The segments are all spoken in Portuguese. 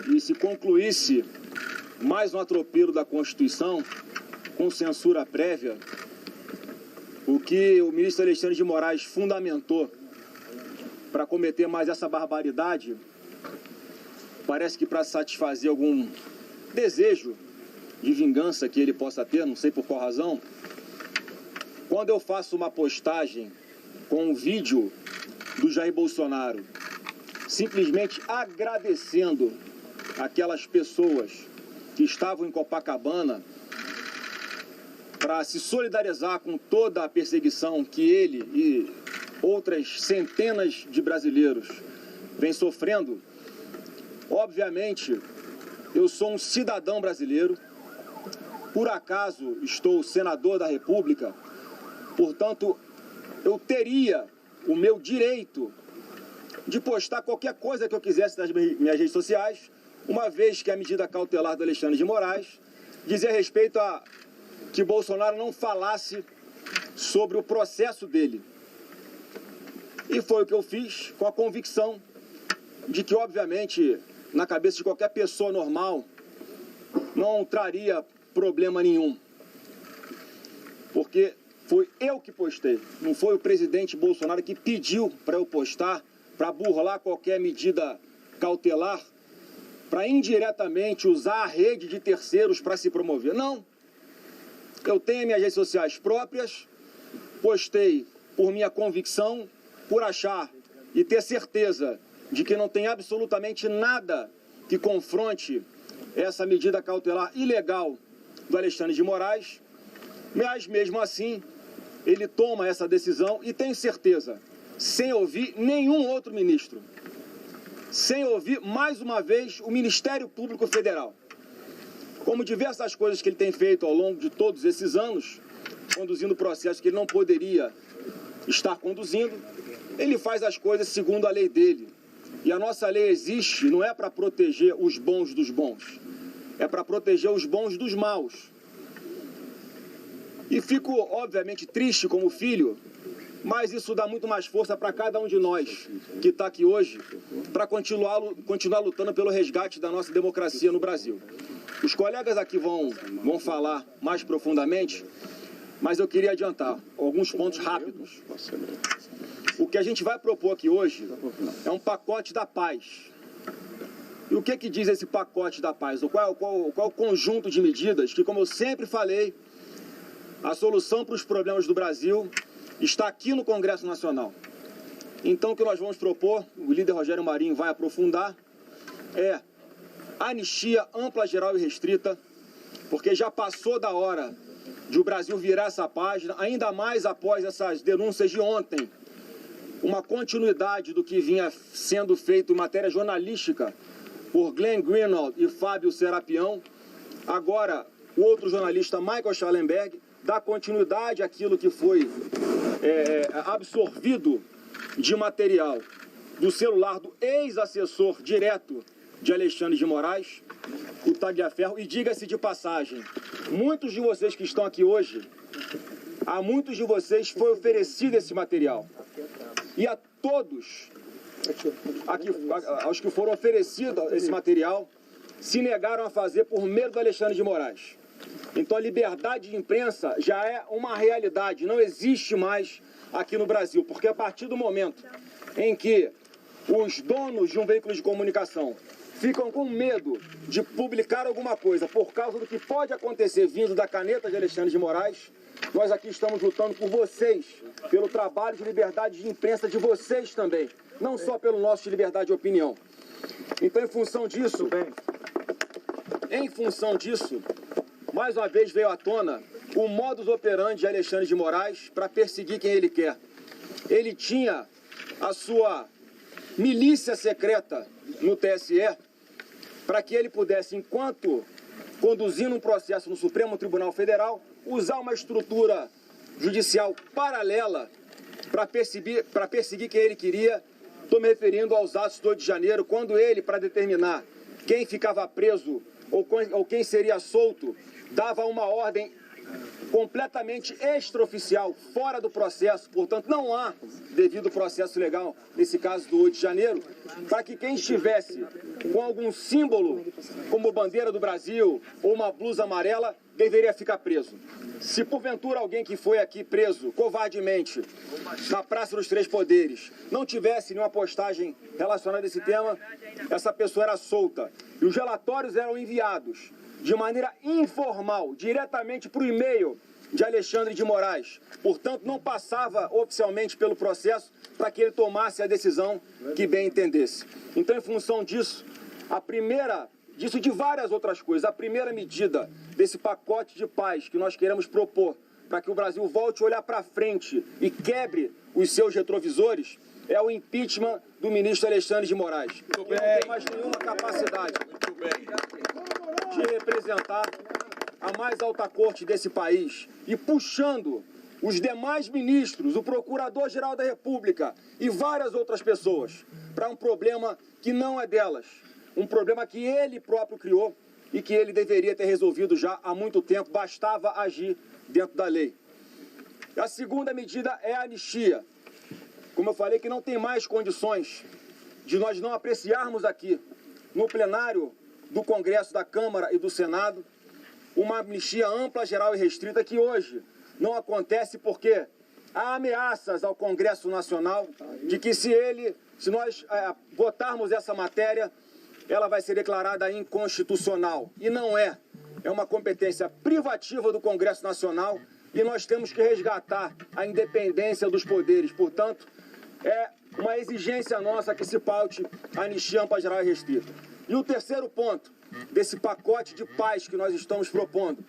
e se concluísse mais um atropelo da Constituição com censura prévia, o que o ministro Alexandre de Moraes fundamentou para cometer mais essa barbaridade, parece que para satisfazer algum desejo de vingança que ele possa ter, não sei por qual razão, quando eu faço uma postagem com um vídeo do Jair Bolsonaro, simplesmente agradecendo aquelas pessoas que estavam em Copacabana para se solidarizar com toda a perseguição que ele e outras centenas de brasileiros vêm sofrendo, obviamente, eu sou um cidadão brasileiro, por acaso estou senador da República, portanto, eu teria o meu direito de postar qualquer coisa que eu quisesse nas minhas redes sociais, uma vez que a medida cautelar do Alexandre de Moraes dizia respeito a que Bolsonaro não falasse sobre o processo dele. E foi o que eu fiz, com a convicção de que, obviamente, na cabeça de qualquer pessoa normal, não traria problema nenhum. Porque foi eu que postei, não foi o presidente Bolsonaro que pediu para eu postar, para burlar qualquer medida cautelar, para indiretamente usar a rede de terceiros para se promover. Não. Eu tenho minhas redes sociais próprias, postei por minha convicção, por achar e ter certeza de que não tem absolutamente nada que confronte essa medida cautelar ilegal do Alexandre de Moraes, mas mesmo assim ele toma essa decisão e tem certeza, sem ouvir nenhum outro ministro, sem ouvir mais uma vez o Ministério Público Federal. Como diversas coisas que ele tem feito ao longo de todos esses anos, conduzindo processos que ele não poderia estar conduzindo, ele faz as coisas segundo a lei dele. E a nossa lei existe, não é para proteger os bons dos bons, é para proteger os bons dos maus. E fico, obviamente, triste como filho, mas isso dá muito mais força para cada um de nós que está aqui hoje, para continuar lutando pelo resgate da nossa democracia no Brasil. Os colegas aqui vão falar mais profundamente, mas eu queria adiantar alguns pontos rápidos. O que a gente vai propor aqui hoje é um pacote da paz. E o que diz esse pacote da paz? Qual é o conjunto de medidas que, como eu sempre falei, a solução para os problemas do Brasil está aqui no Congresso Nacional. Então, o que nós vamos propor, o líder Rogério Marinho vai aprofundar, é anistia ampla, geral e restrita, porque já passou da hora de o Brasil virar essa página, ainda mais após essas denúncias de ontem, uma continuidade do que vinha sendo feito em matéria jornalística por Glenn Greenwald e Fábio Serapião. Agora, o outro jornalista, Michael Schallenberg, dá continuidade àquilo que foi absorvido de material do celular do ex-assessor direto de Alexandre de Moraes, o Tagliaferro. E diga-se de passagem, muitos de vocês que estão aqui hoje, a muitos de vocês foi oferecido esse material. E a todos, aos que foram oferecidos esse material, se negaram a fazer por medo do Alexandre de Moraes. Então a liberdade de imprensa já é uma realidade, não existe mais aqui no Brasil, porque a partir do momento em que os donos de um veículo de comunicação ficam com medo de publicar alguma coisa por causa do que pode acontecer vindo da caneta de Alexandre de Moraes, nós aqui estamos lutando por vocês, pelo trabalho de liberdade de imprensa de vocês também, não só pelo nosso de liberdade de opinião. Então, em função disso, mais uma vez veio à tona o modus operandi de Alexandre de Moraes para perseguir quem ele quer. Ele tinha a sua milícia secreta no TSE para que ele pudesse, enquanto conduzindo um processo no Supremo Tribunal Federal, usar uma estrutura judicial paralela para perseguir quem ele queria. Estou me referindo aos atos do 8 de janeiro, quando ele, para determinar quem ficava preso ou quem seria solto, dava uma ordem completamente extraoficial, fora do processo, portanto não há devido processo legal, nesse caso do 8 de janeiro, para que quem estivesse com algum símbolo, como bandeira do Brasil ou uma blusa amarela, deveria ficar preso. Se porventura alguém que foi aqui preso covardemente na Praça dos Três Poderes não tivesse nenhuma postagem relacionada a esse tema, essa pessoa era solta. E os relatórios eram enviados de maneira informal, diretamente para o e-mail de Alexandre de Moraes. Portanto, não passava oficialmente pelo processo para que ele tomasse a decisão que bem entendesse. Então, em função disso, disso e de várias outras coisas, a primeira medida desse pacote de paz que nós queremos propor para que o Brasil volte a olhar para frente e quebre os seus retrovisores é o impeachment do ministro Alexandre de Moraes. Ele não tem mais nenhuma capacidade de representar a mais alta corte desse país e puxando os demais ministros, o Procurador-Geral da República e várias outras pessoas para um problema que não é delas, um problema que ele próprio criou e que ele deveria ter resolvido já há muito tempo, bastava agir dentro da lei. A segunda medida é a anistia. Como eu falei, que não tem mais condições de nós não apreciarmos aqui, no plenário do Congresso, da Câmara e do Senado, uma amnistia ampla, geral e restrita que hoje não acontece porque há ameaças ao Congresso Nacional de que se nós votarmos essa matéria, ela vai ser declarada inconstitucional. E não é. É uma competência privativa do Congresso Nacional e nós temos que resgatar a independência dos poderes. Portanto, é uma exigência nossa que se paute a anistia ampla, geral e restrita. E o terceiro ponto desse pacote de paz que nós estamos propondo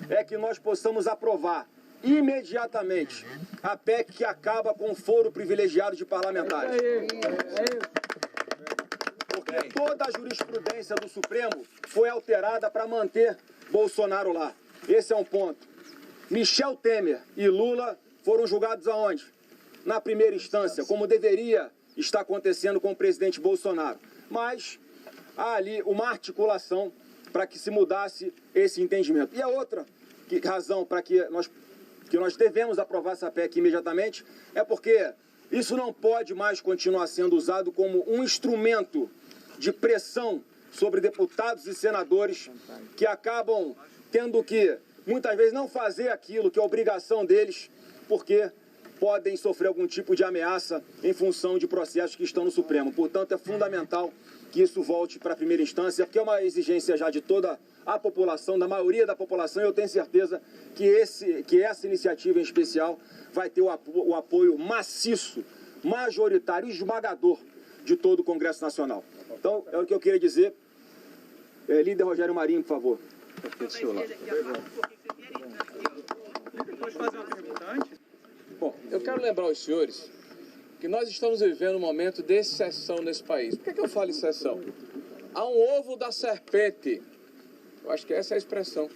é que nós possamos aprovar imediatamente a PEC que acaba com o foro privilegiado de parlamentares. Porque toda a jurisprudência do Supremo foi alterada para manter Bolsonaro lá. Esse é um ponto. Michel Temer e Lula foram julgados aonde? Na primeira instância, como deveria estar acontecendo com o presidente Bolsonaro. Mas há ali uma articulação para que se mudasse esse entendimento. E a outra razão para que nós devemos aprovar essa PEC imediatamente é porque isso não pode mais continuar sendo usado como um instrumento de pressão sobre deputados e senadores que acabam tendo que, muitas vezes, não fazer aquilo que é obrigação deles, porque podem sofrer algum tipo de ameaça em função de processos que estão no Supremo. Portanto, é fundamental que isso volte para a primeira instância, porque é uma exigência já de toda a população, da maioria da população, e eu tenho certeza que essa iniciativa em especial vai ter o apoio maciço, majoritário, esmagador de todo o Congresso Nacional. Então, é o que eu queria dizer. Líder Rogério Marinho, por favor. Bom, eu quero lembrar aos senhores que nós estamos vivendo um momento de exceção nesse país. Por que eu falo exceção? Há um ovo da serpente, eu acho que essa é a expressão,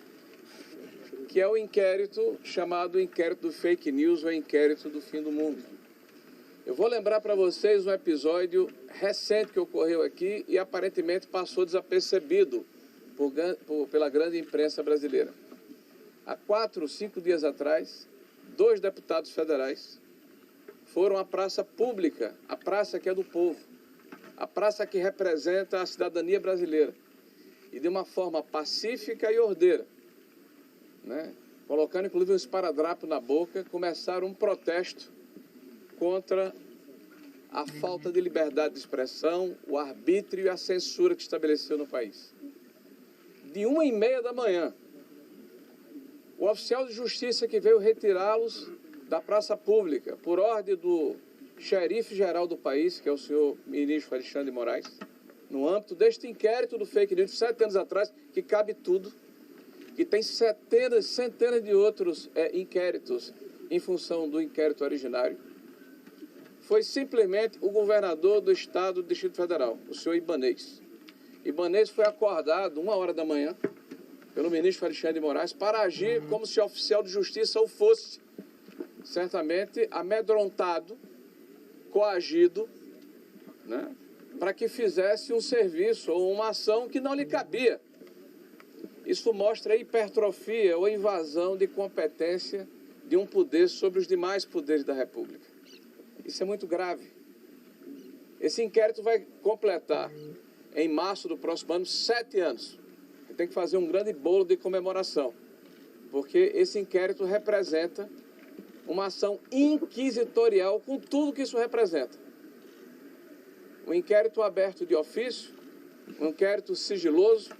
que é o inquérito chamado inquérito do fake news ou inquérito do fim do mundo. Eu vou lembrar para vocês um episódio recente que ocorreu aqui e aparentemente passou desapercebido pela grande imprensa brasileira. Há 4 ou 5 dias atrás, 2 deputados federais foram à praça pública, a praça que é do povo, a praça que representa a cidadania brasileira, e de uma forma pacífica e ordeira, né, colocando inclusive um esparadrapo na boca, começaram um protesto contra a falta de liberdade de expressão, o arbítrio e a censura que estabeleceu no país. De 1h30 da manhã, o oficial de justiça que veio retirá-los da praça pública, por ordem do xerife-geral do país, que é o senhor ministro Alexandre de Moraes, no âmbito deste inquérito do fake news de 7 anos atrás, que cabe tudo, que tem centenas de outros inquéritos em função do inquérito originário, foi simplesmente o governador do estado do Distrito Federal, o senhor Ibanez. Ibanez foi acordado 1h da manhã pelo ministro Alexandre de Moraes para agir como se oficial de justiça o fosse, certamente amedrontado, coagido, né, para que fizesse um serviço ou uma ação que não lhe cabia. Isso mostra a hipertrofia ou invasão de competência de um poder sobre os demais poderes da República. Isso é muito grave. Esse inquérito vai completar, em março do próximo ano, 7 anos. Tem que fazer um grande bolo de comemoração, porque esse inquérito representa uma ação inquisitorial com tudo que isso representa. Um inquérito aberto de ofício, um inquérito sigiloso,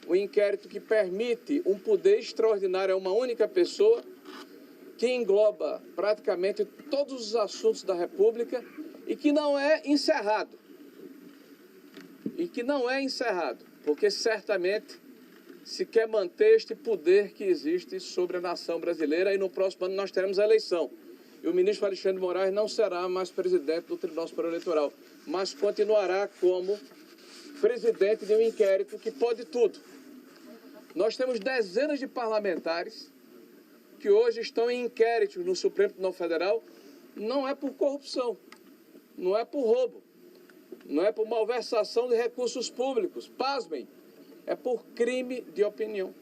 um inquérito que permite um poder extraordinário a uma única pessoa, que engloba praticamente todos os assuntos da República e que não é encerrado. Porque certamente se quer manter este poder que existe sobre a nação brasileira, e no próximo ano nós teremos a eleição. E o ministro Alexandre de Moraes não será mais presidente do Tribunal Superior Eleitoral, mas continuará como presidente de um inquérito que pode tudo. Nós temos dezenas de parlamentares que hoje estão em inquéritos no Supremo Tribunal Federal, não é por corrupção, não é por roubo, não é por malversação de recursos públicos, pasmem, é por crime de opinião.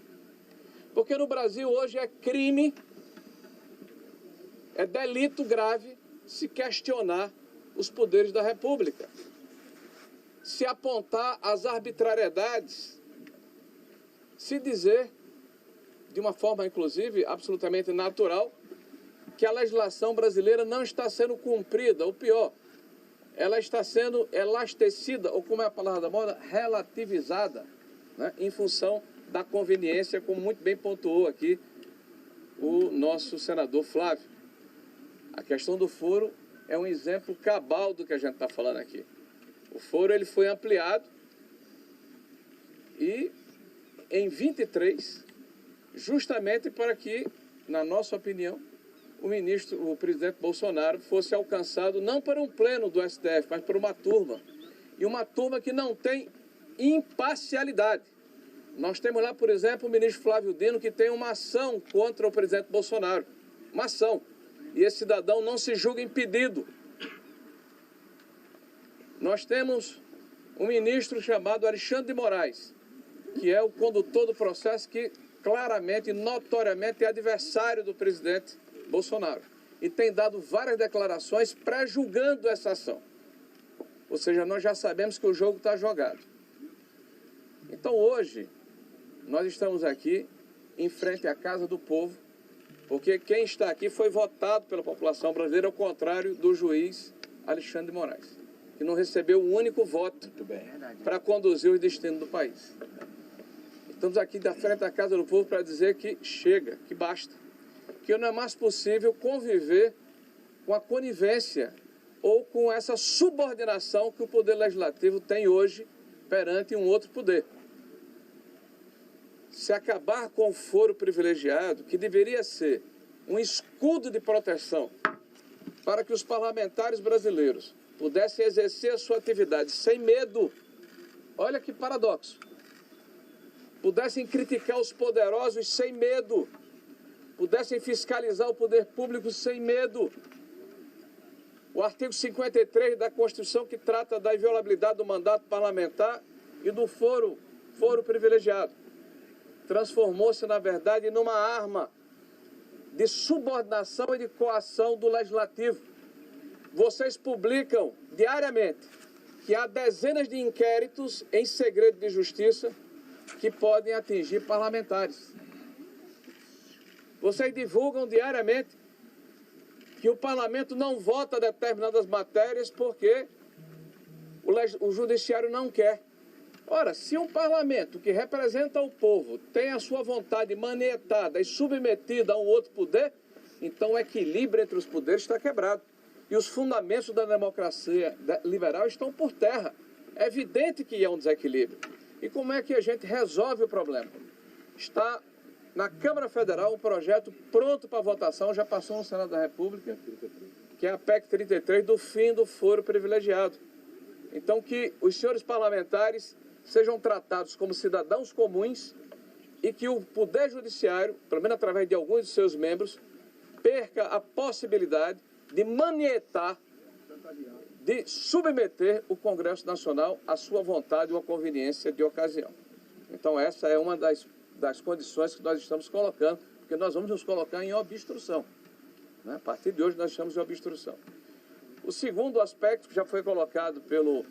Porque no Brasil hoje é crime, é delito grave se questionar os poderes da República, se apontar as arbitrariedades, se dizer, de uma forma, inclusive, absolutamente natural, que a legislação brasileira não está sendo cumprida, ou pior, ela está sendo elastecida, ou como é a palavra da moda, relativizada, né, em função da conveniência, como muito bem pontuou aqui o nosso senador Flávio. A questão do foro é um exemplo cabal do que a gente está falando aqui. O foro ele foi ampliado e, em 23, justamente para que, na nossa opinião, o presidente Bolsonaro fosse alcançado não por um pleno do STF, mas por uma turma. E uma turma que não tem imparcialidade. Nós temos lá, por exemplo, o ministro Flávio Dino, que tem uma ação contra o presidente Bolsonaro. Uma ação. E esse cidadão não se julga impedido. Nós temos um ministro chamado Alexandre de Moraes, que é o condutor do processo, que claramente e notoriamente é adversário do presidente Bolsonaro. E tem dado várias declarações pré-julgando essa ação. Ou seja, nós já sabemos que o jogo está jogado. Então hoje, nós estamos aqui em frente à Casa do Povo, porque quem está aqui foi votado pela população brasileira, ao contrário do juiz Alexandre de Moraes, que não recebeu um único voto para conduzir o destino do país. Estamos aqui da frente da Casa do Povo para dizer que chega, que basta. Que não é mais possível conviver com a conivência ou com essa subordinação que o Poder Legislativo tem hoje perante um outro poder. Se acabar com o foro privilegiado, que deveria ser um escudo de proteção para que os parlamentares brasileiros pudessem exercer a sua atividade sem medo, olha que paradoxo, pudessem criticar os poderosos sem medo, pudessem fiscalizar o poder público sem medo. O artigo 53 da Constituição, que trata da inviolabilidade do mandato parlamentar e do foro privilegiado, transformou-se, na verdade, numa arma de subordinação e de coação do Legislativo. Vocês publicam diariamente que há dezenas de inquéritos em segredo de justiça que podem atingir parlamentares. Vocês divulgam diariamente que o parlamento não vota determinadas matérias porque o judiciário não quer. Ora, se um parlamento que representa o povo tem a sua vontade manietada e submetida a um outro poder, então o equilíbrio entre os poderes está quebrado. E os fundamentos da democracia liberal estão por terra. É evidente que há um desequilíbrio. E como é que a gente resolve o problema? Está na Câmara Federal um projeto pronto para votação, já passou no Senado da República, que é a PEC 33, do fim do foro privilegiado. Então que os senhores parlamentares sejam tratados como cidadãos comuns e que o Poder Judiciário, pelo menos através de alguns de seus membros, perca a possibilidade de manietar, de submeter o Congresso Nacional à sua vontade ou à conveniência de ocasião. Então essa é uma das das condições que nós estamos colocando, porque nós vamos nos colocar em obstrução. Né? A partir de hoje nós estamos em obstrução. O segundo aspecto que já foi colocado pelo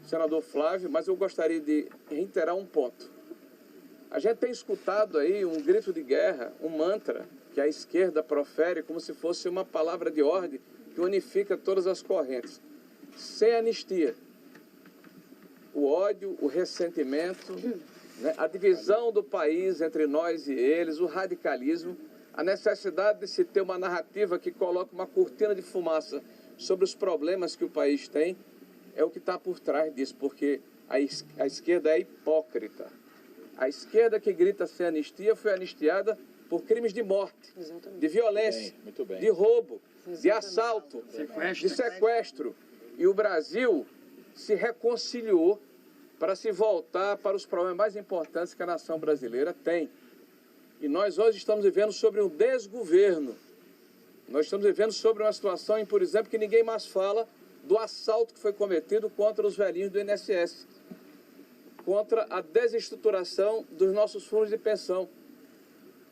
senador Flávio, mas eu gostaria de reiterar um ponto. A gente tem escutado aí um grito de guerra, um mantra que a esquerda profere como se fosse uma palavra de ordem que unifica todas as correntes. Sem anistia, o ódio, o ressentimento, né, a divisão do país entre nós e eles, o radicalismo, a necessidade de se ter uma narrativa que coloque uma cortina de fumaça sobre os problemas que o país tem, é o que está por trás disso, porque a esquerda é hipócrita. A esquerda que grita sem anistia foi anistiada por crimes de morte, de violência, muito bem. de roubo, de assalto, de sequestro. E o Brasil se reconciliou para se voltar para os problemas mais importantes que a nação brasileira tem. E nós hoje estamos vivendo sobre um desgoverno. Nós estamos vivendo sobre uma situação em, por exemplo, que ninguém mais fala do assalto que foi cometido contra os velhinhos do INSS, contra a desestruturação dos nossos fundos de pensão,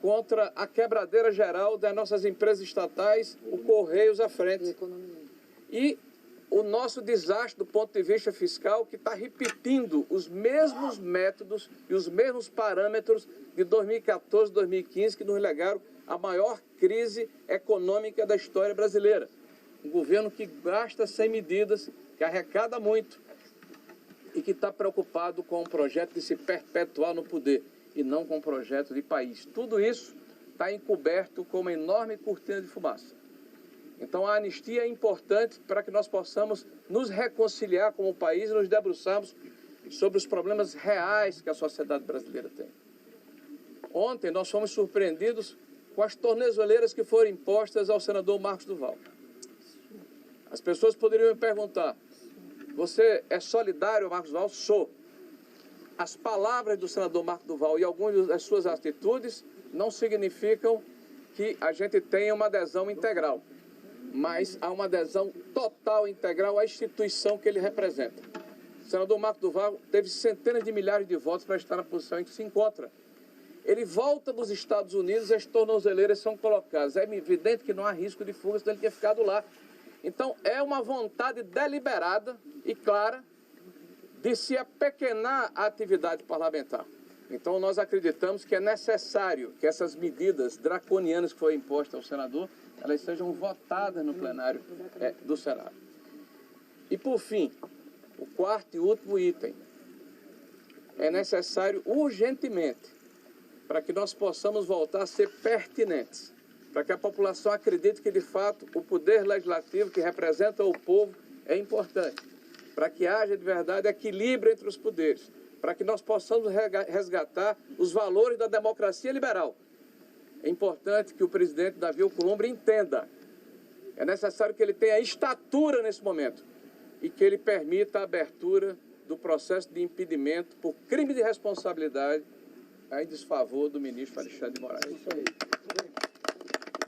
contra a quebradeira geral das nossas empresas estatais, o Correios à frente. E o nosso desastre do ponto de vista fiscal, que está repetindo os mesmos métodos e os mesmos parâmetros de 2014, 2015, que nos legaram a maior crise econômica da história brasileira. Um governo que gasta sem medidas, que arrecada muito e que está preocupado com o projeto de se perpetuar no poder e não com o projeto de país. Tudo isso está encoberto com uma enorme cortina de fumaça. Então a anistia é importante para que nós possamos nos reconciliar como país e nos debruçarmos sobre os problemas reais que a sociedade brasileira tem. Ontem nós fomos surpreendidos com as tornozeleiras que foram impostas ao senador Marcos Duval. As pessoas poderiam me perguntar: você é solidário, Marcos Duval? Sou. As palavras do senador Marcos Duval e algumas das suas atitudes não significam que a gente tenha uma adesão integral, mas há uma adesão total, integral à instituição que ele representa. O senador Marcos Duval teve centenas de milhares de votos para estar na posição em que se encontra. Ele volta dos Estados Unidos e as tornozeleiras são colocadas. É evidente que não há risco de fuga, senão ele tinha ficado lá. Então, é uma vontade deliberada e clara de se apequenar a atividade parlamentar. Então, nós acreditamos que é necessário que essas medidas draconianas que foram impostas ao senador, elas sejam votadas no plenário do Senado. E, por fim, o quarto e último item. É necessário urgentemente, para que nós possamos voltar a ser pertinentes, para que a população acredite que, de fato, o poder legislativo que representa o povo é importante, para que haja, de verdade, equilíbrio entre os poderes, para que nós possamos resgatar os valores da democracia liberal. É importante que o presidente Davi Alcolumbre entenda. É necessário que ele tenha estatura nesse momento e que ele permita a abertura do processo de impedimento por crime de responsabilidade em desfavor do ministro Alexandre de Moraes.